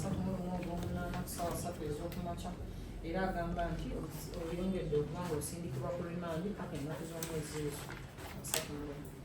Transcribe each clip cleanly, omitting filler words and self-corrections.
31/8 ku ssaawa 3 ez'okumakya era agamba nti oyongedde okuba nga osindikibwa ku rimandi paka ennaku z'omwezi ezo 31.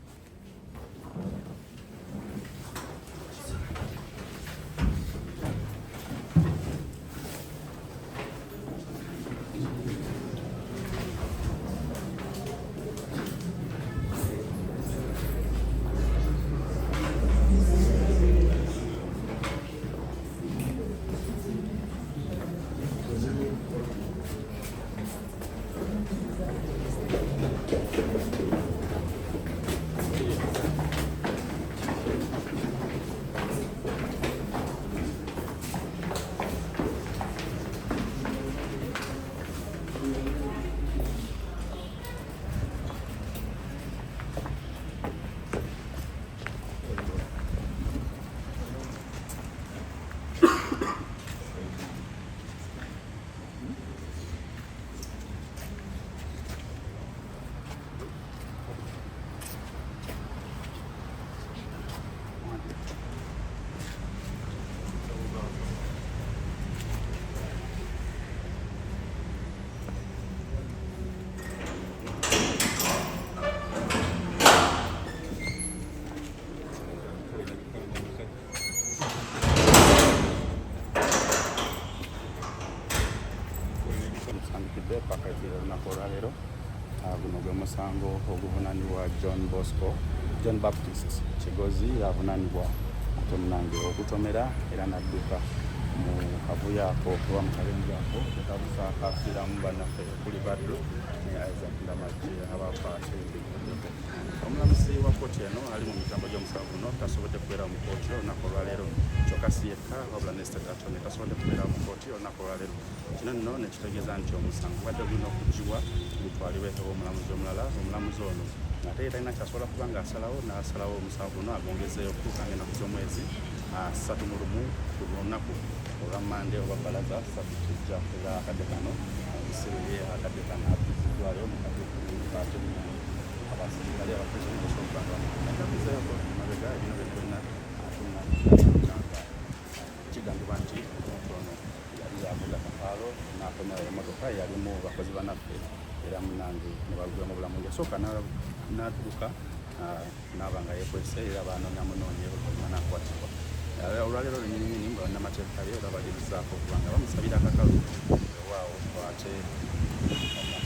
Guno gwe musango oguvunaanibwa John Baptist Kigozi avunanibwa ate munange okutomera era nadduka mu kavuyo ako kuba mu kalenzi ako ketabusa kafiiramu bannaffe kuli Badru ne Isaac Ndamagye abakwate omulamuzi wa kooti eno ali mu mitambo gy'omusango guno tasobodde kubeera mu kooti olunaku olwaleero kyokka si yekka wabula ne state attorney tasobodde kubeera mu kooti olunaku olwaleero. Kino nno ne kitegeeza nti omusango badde gulina okugibwa gutwalibwe omulamuzi omulala. Omulamuzi ono ate ye talina kyasobola kuba ng'asalawo n'asalawo omusango guno agwongezeeyo okutuuka ng'ennaku z'omwezi 31 ku lunaku olwa Mande oba bbalaza Sabikijja era akadde kano bisibye akadde kano abiziddwayo mu kadde abasirikale abapresident b'okubantu nakabizeeko mabega ebino byonna kigambibwa nti omuntu ono yali yavuga kapaalo n'akomera emmotoka yalimu bakozi banaffe era munange ne balugiramu obulamu yasooka n'atuuka n'aba nga yeekwese era baanonyamunoonye oluvannyuma n'akwatibwa. Olwaleero lunyininyini nga bannamateeka ye era balirizaako okuba nga bamusabira akakalu ewaawo ate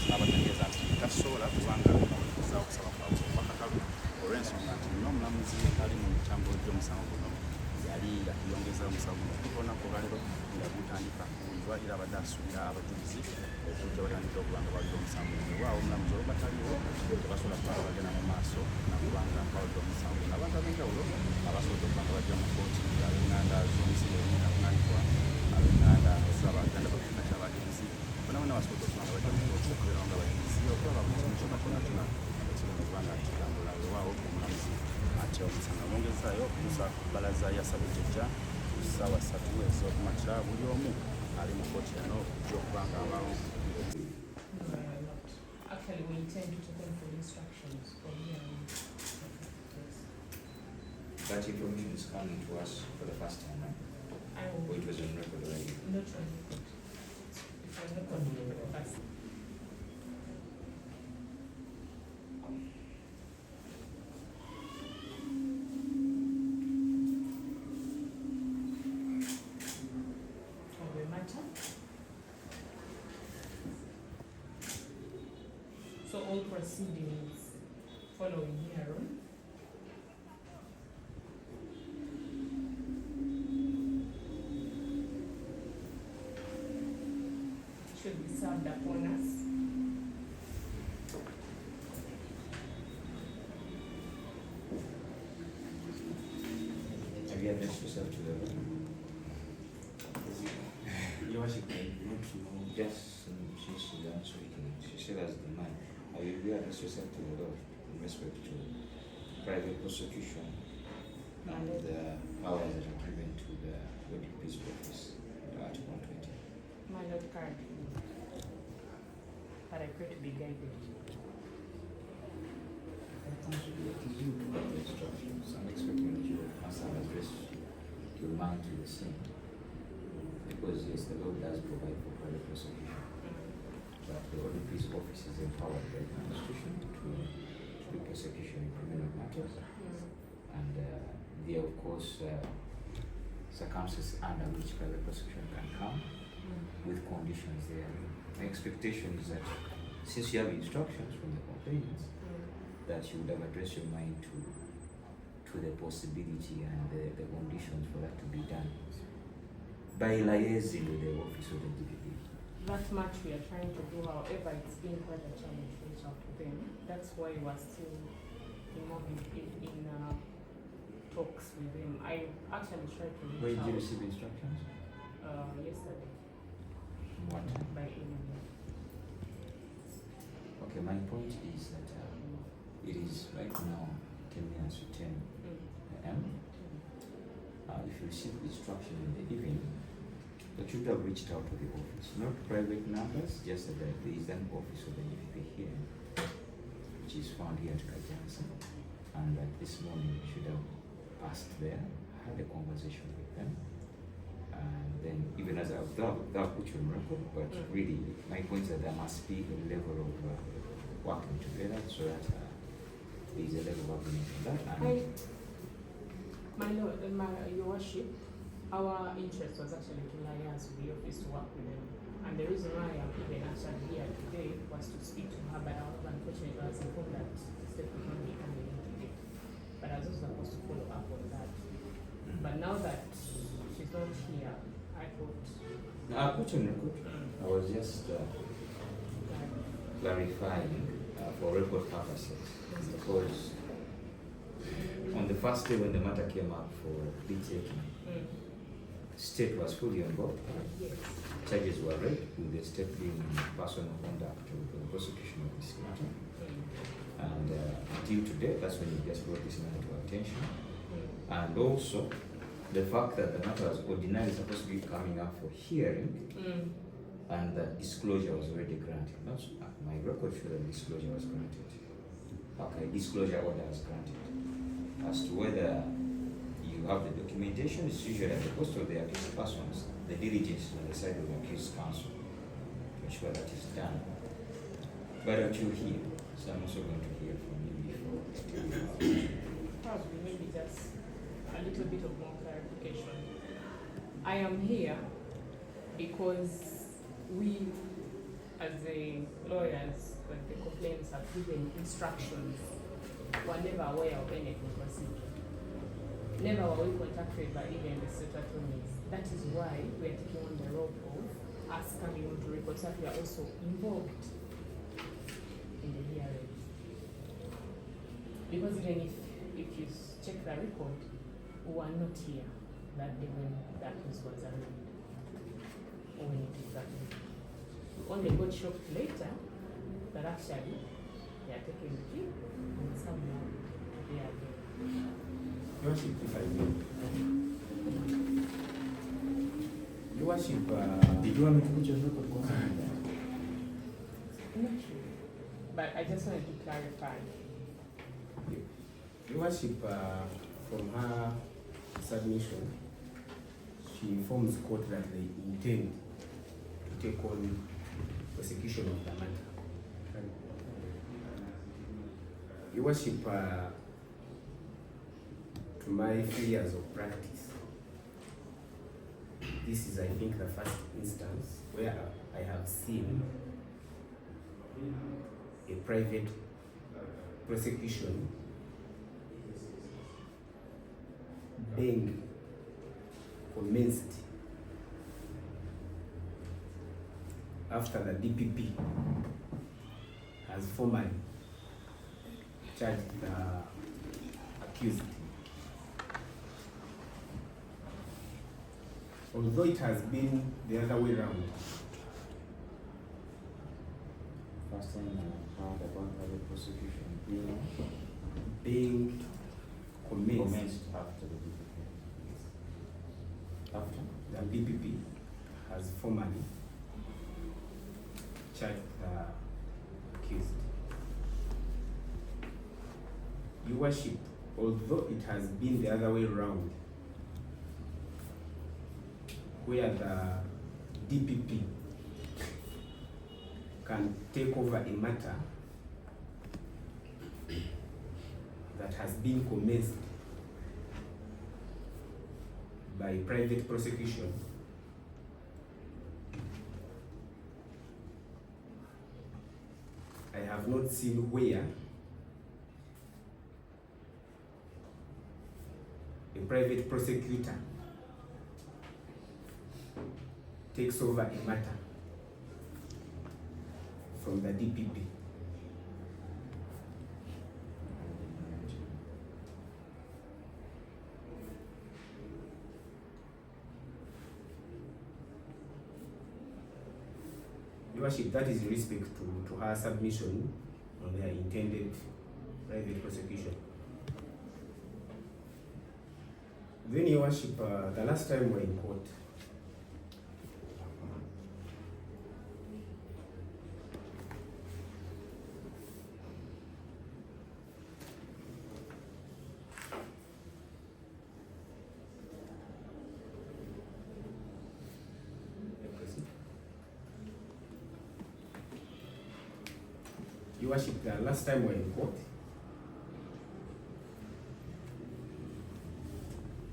n'abategeeza nti tasobola kubanga bamukozaawo okusaba kwakakalu olw'ensonga nti n'omulamuzi ali mu mitambo gy'omusango guno yali yakiyongeza omusango guno okuva olunaku olwaleero nga gutandika kuwulirwa era abadde asuubira abajulizi okujja batandika okuba nga bawulira omusango guno. Ewaawo omulamuzi olwo bataliwo tebasobola kuba bagenda mu maaso nakubanga bawulira omusango guno. Abantu ab'enjawulo abasobodde okuba nga bajja mu kooti ab'enganda z'omusingo erina avunaanibwa ab'enganda z'abaganda bakina ky'abagenzi bonaabona basobodde okuba nga bajja mu kooti okubeerawo nga bajulizi okulaba buli kimu kyonna kyonna ekirina okuba nga kitambula. Ewaawo omulamuzi ate omusango amwongezaayo okutuusa ku bbalaza ya Sabikijja ku ssaawa 3 ez'okumakya buli omu ali mu kooti eno okujja okuba nga abawo. Actually, we intend to take them for instructions from here. That information is coming to us for the first time, right? Or it was on record already? Not on record. It was not on record first. So all proceedings following hearing should be served upon us. Have you addressed yourself to the Your Worship, I want to know. Yes, she's done speaking. She said as the man. Have you addressed yourself to the Lord in respect to private prosecution and the powers that are given to the Peace Office, Article 120? My Lord, currently, but I pray to be guided. Instructions. I'm expecting that you must have addressed your mind to the same. yes, the law does provide for private prosecution, but the ODP's office is empowered by the Constitution to do prosecution in criminal matters, and there, of course, circumstances under which private prosecution can come with conditions there. My expectation is that since you have instructions from the complainants, that you would have addressed your mind to the possibility and the conditions for that to be done by liaising with the office of the DPP. That much we are trying to do, however, it's been quite a challenge to reach out to them. That's why we're still involved in talks with them. I actually tried to reach Where did out you receive instructions? yesterday What? by email. Okay, my point is that it is right now 10 minutes to 10 a.m. If you receive instruction in the evening, that you should have reached out to the office, not private numbers, just that there is an office of the DPP here, which is found here at Kajansa, and that this morning you should have passed there, had a conversation with them, and then even as that put you on record, but really my point is that there must be a level of working together so that there is a level of agreement on that. And My Lord, Your Worship, our interest was actually to liaise with the office to work with them. And the reason why I'm even actually here today was to speak to her, but unfortunately I was informed that step could not be coming in today. But I was also supposed to follow up on that. But now that she's not here, I thought... now, I put on record. I was just clarifying for record purposes, because on the first day when the matter came up for plea taking, state was fully on board. Yes. Charges were read, with the state being personal conduct to the prosecution of this matter. And until today, that's when you just brought this matter to attention. And also, the fact that the matter was ordinarily supposed to be coming up for hearing, and that disclosure was already granted. Not, my record shows that disclosure was granted. Okay, disclosure order was granted. As to whether you have the documentation, it's usually at the cost of the accused persons, the diligence on the side of the accused counsel to ensure that is done. Why don't you hear? So I'm also going to hear from you before. Probably maybe just a little bit of more clarification. I am here because we, as the lawyers, when the complaints have given instructions, were never aware of anything procedure. Never were we contacted by even the state attorneys. That is why we are taking on the role of us coming on to record that we are also involved in the hearing. Because even if you check the record, we were not here that day when that news was arraigned, or when it is arraigned. We only got shocked later that actually they are taking the plea and somehow they are there. Your Worship, if I may. Your Worship, did you want me to put your record concerning that? Not sure, but I just wanted to clarify. Your Worship, from her submission, she informs court that they intend to take on prosecution of the matter. Your Worship, to my 3 years of practice, this is, I think, the first instance where I have seen a private prosecution being commenced after the DPP has formally charged the accused. Although it has been the other way around. First time I heard about the prosecution Being commenced after the DPP. After? the DPP has formally charged the accused. Your Worship, although it has been the other way around, where the DPP can take over a matter that has been commenced by private prosecution I have not seen where a private prosecutor takes over a matter from the DPP. Your Worship, that is in respect to her submission on their intended private prosecution. Then, Your Worship, the last time we were in court, Your Worship, the last time we were in court,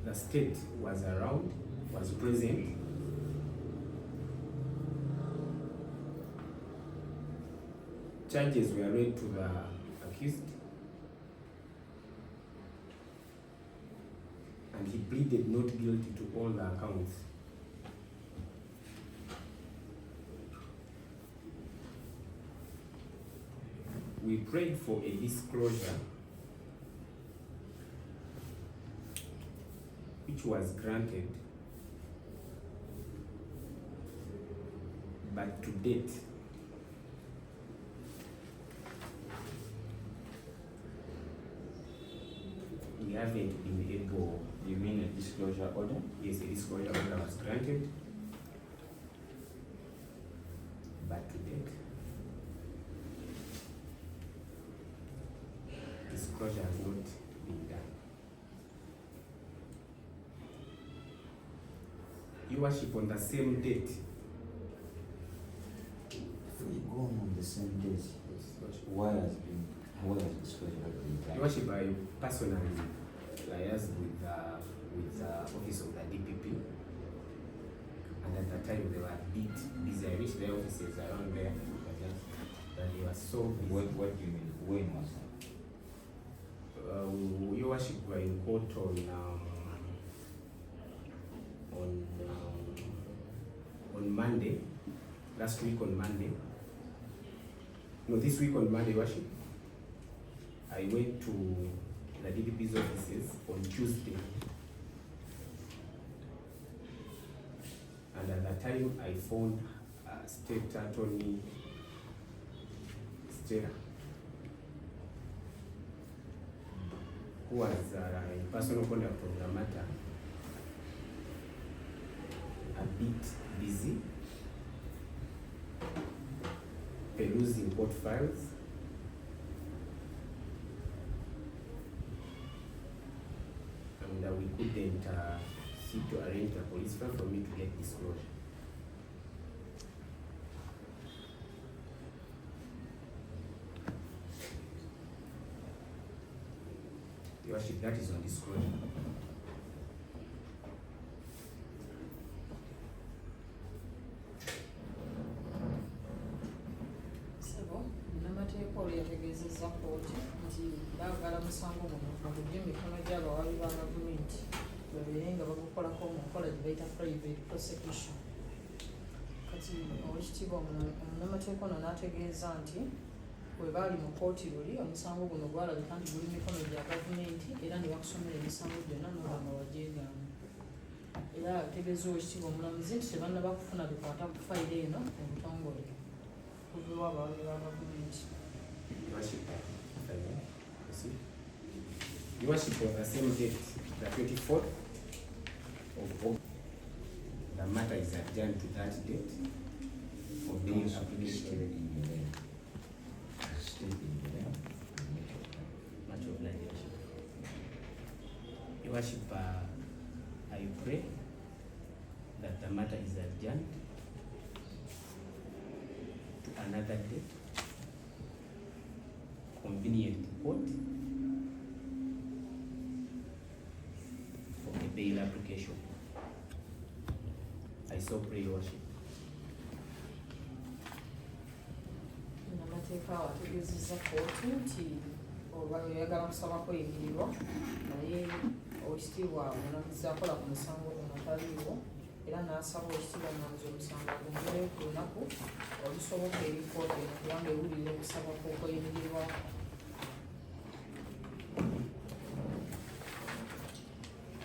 the state was around, was present. Charges were read to the accused, and he pleaded not guilty to all the accounts. We prayed for a disclosure which was granted, but to date we haven't been able. You mean a disclosure order? Yes, a disclosure order was granted, but to date disclosure has not been done. Your Worship, on the same date, If we go on the same days, why has disclosure been done? Your Worship, I personally liaised with the office of the DPP, and at that time they were a bit busy. I reached their offices around there, that they were so busy. What do you mean? When was that? Your Worship, we were in court on Monday, last week on Monday. No, this week on Monday, Your Worship. I went to the DPP's offices on Tuesday, and at that time I phoned State Attorney Stella, who was in personal conduct of the matter, a bit busy perusing court files, and we couldn't seek to arrange a police file for me to get disclosure. Your Worship, that is on disclosure. Sebo, namateeka oli yategeezezza kooti nti baagala musango guno bagugye mu mikono gy'abawaabi ba gavumenti babeere nga bagukolako mu nkola gye bayita private prosecution. Kati owekitiibwa omunnamateeka ono n'ategeeza nti bwe baali mu kooti luli omusango guno gwalabika nti guli mu mikono gya gavumenti era ne bakusomera emisango gyonna n'oba nga wagyegaana. Era ategeeza owekitiibwa omulamuzi nti tebannaba kufuna bikwata ku fayiro eno mu butongole kuva abawaabi ba gavumenti. Your Worship, if I may proceed. Your Worship, on the same date, the 24th of August, the matter is adjourned to that date for being application. Much obliged, Your Worship. Your Worship, I pray that the matter is adjourned another date, convenient court for a bail application. I so pray, Your Worship. Amateeka ategeezezza kkooti nti oba oyagala kusabako emirirwa naye ekitiibwa omunamuzi akola ku musango guno taliiwo era n'asaba ekitiibwa omunamuzi omusango guggweyo ku lunaku olusoboka eri kkooti eno kubanga ewulira okusaba kw'okweyimirirwa.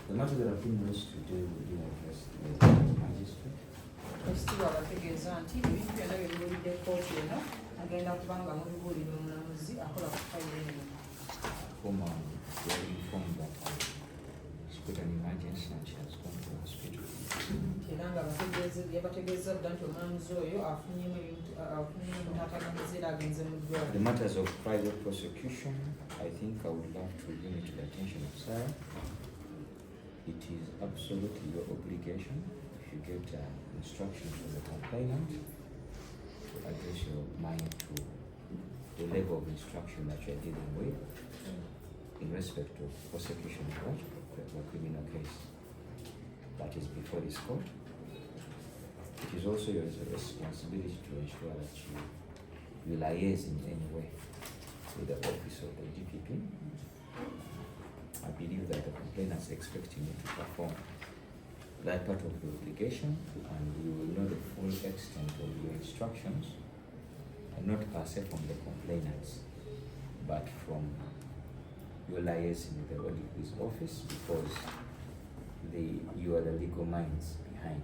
The matter that I've been raised today will be addressed to the magistrate. Ekitiibwa bategeeza nti ebintu byonna bye biwulidde kkooti eno agenda kubanga mubibuulira omunamuzi akola ku fayiro eno. Whom we are informed that she's got an emergency and she has gone to the hospital. Era nga yabategeeza dda nti omunamuzi oyo afunyemu n'ataganiza era agenze mu ddwaliro. The matters of private prosecution, I think I would love to bring it to the attention of Sarah. It is absolutely your obligation, if you get instructions from the complainant, to address your mind to the level of instruction that you are dealing with in respect of prosecution of a criminal case that is before this court. It is also your responsibility to ensure that you liaise in any way with the office of the GPP. I believe that the complainant is expecting you to perform that part of the obligation, and you will know the full extent of your instructions, and not per se from the complainants, but from your liaison with the auditor's office, because you are the legal minds behind.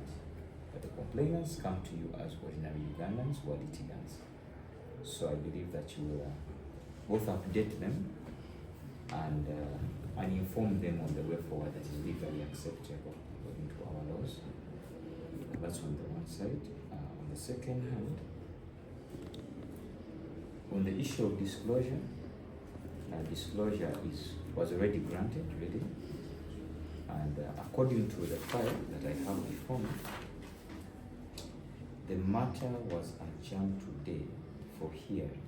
But the complainants come to you as ordinary Ugandans who are litigants. So I believe that you will both update them and inform them on the way forward that is legally acceptable according to our laws. That's on the one side. On the second hand, on the issue of disclosure, disclosure was already granted, really. And according to the file that I have before me, the matter was adjourned today for hearing,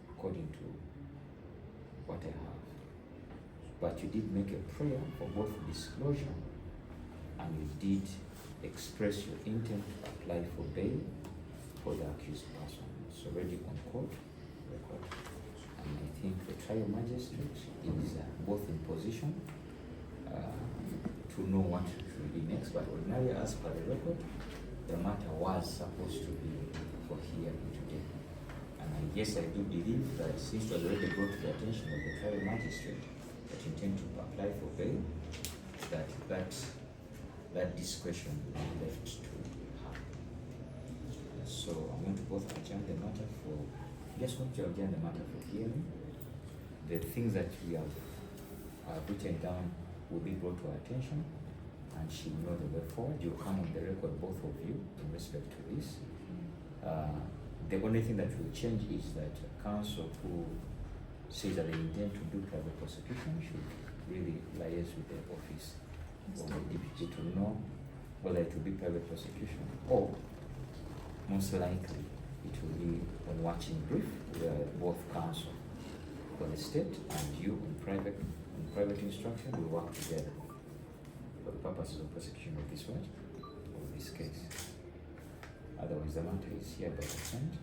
according to what I have. But you did make a prayer for both disclosure, and you did express your intent to apply for bail for the accused person. It's already on court record, and I think the trial magistrate is both in position to know what should be next. But ordinarily, as per the record, the matter was supposed to be for hearing today. And I guess I do believe that since it was already brought to the attention of the trial magistrate that you intend to apply for bail, that discretion will be left to her. So I'm going to both adjourn the matter for, just want to adjourn the matter for hearing. The things that we have written down will be brought to her attention, and she will know the way forward. You'll come on the record, both of you, in respect to this. The only thing that will change is that counsel who says that they intend to do private prosecution should really liaise with the office of the DPP to know whether it will be private prosecution or most likely it will be on watching brief where both counsel for the state and you in private instruction will work together for the purposes of prosecution of this one, of this case. Otherwise, the matter is hereby adjourned.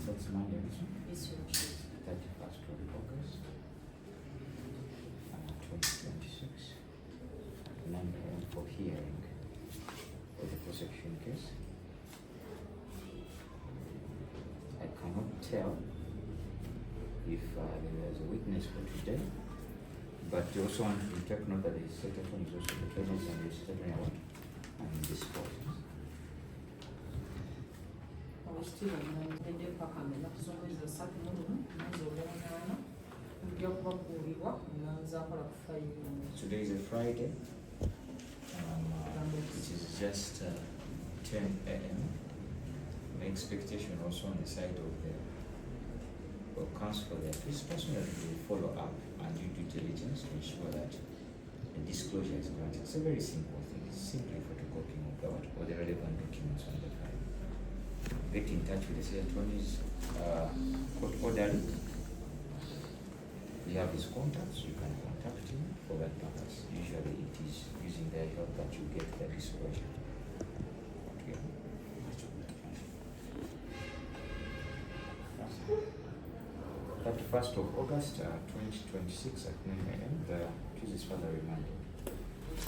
That's Monday, isn't it? 31st of August, 2026. 9 a.m. for hearing of the prosecution case. I cannot tell if there is a witness for today, but you also want to take note that the secretary is also the presence and the secretary and disposed. Ekitiibwa omunamuzi paka ennaku z'omwezi 3 omwezi ogw'omunaana ojja kubabuulibwa omunamuzi akola ku fayiro. Today is a Friday. It is just 10 a.m. My expectation also on the side of or counsel for their case, personally will follow up and do due diligence to ensure that the disclosure is granted. It's a very simple thing. It's simply photocopying of all the relevant documents on the file. Get in touch with the state attorney's court orderly. You have his contacts, you can contact him for that purpose. Usually it is using their help that you get the disclosure. Okay. 31st of August 2026 at 9 a.m. The case is further remanded.